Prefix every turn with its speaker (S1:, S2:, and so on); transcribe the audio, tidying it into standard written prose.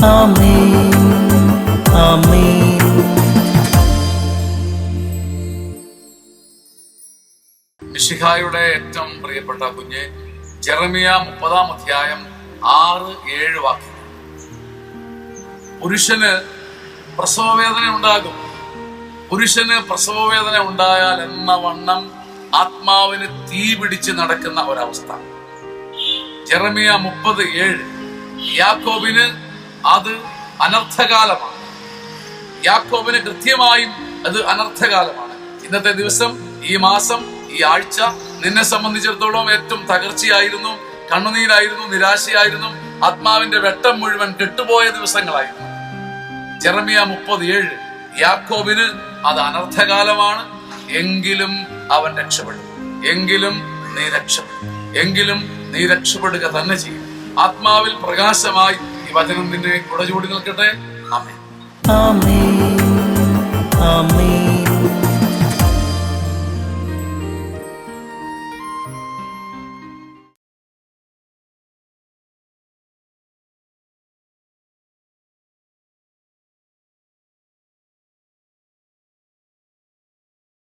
S1: ആമേൻ ആമേൻ.
S2: മിശിഹായുടെ ഏറ്റവും പ്രിയപ്പെട്ട കുഞ്ഞ്, ജെറമിയ 30-ാം അധ്യായം 6-7 വാക്യം. പുരുഷന് പ്രസവവേദന ഉണ്ടാകും. പുരുഷന് പ്രസവവേദന ഉണ്ടായാൽ എന്ന വണ്ണം ആത്മാവിന് തീ പിടിച്ച് നടക്കുന്ന ഒരവസ്ഥ. ജെറമിയ 30:7. യാക്കോബിന് അത് അനർത്ഥകാലമാണ്. യാക്കോബിന് കൃത്യമായും അത് അനർത്ഥകാലമാണ്. ഇന്നത്തെ ദിവസം, ഈ മാസം, ഈ ആഴ്ച നിന്നെ സംബന്ധിച്ചിടത്തോളം ഏറ്റവും തകർച്ചയായിരുന്നു, കണ്ണുനീരായിരുന്നു, നിരാശയായിരുന്നു. ആത്മാവിന്റെ വെട്ടം മുഴുവൻ കെട്ടുപോയ ദിവസങ്ങളായിരുന്നു. ജെറമിയ 30:7. യാക്കോബിന് അത് അനർത്ഥകാലമാണ്, എങ്കിലും അവൻ രക്ഷപ്പെടും. എങ്കിലും നീ രക്ഷപ്പെടും. എങ്കിലും നീ രക്ഷപ്പെടുക തന്നെ ചെയ്യും. ആത്മാവിൽ പ്രകാശമായി ഈ വചനം നിന്നെ കുടചൂടി നിൽക്കട്ടെ. ആമേൻ
S1: ആമേൻ ആമേൻ.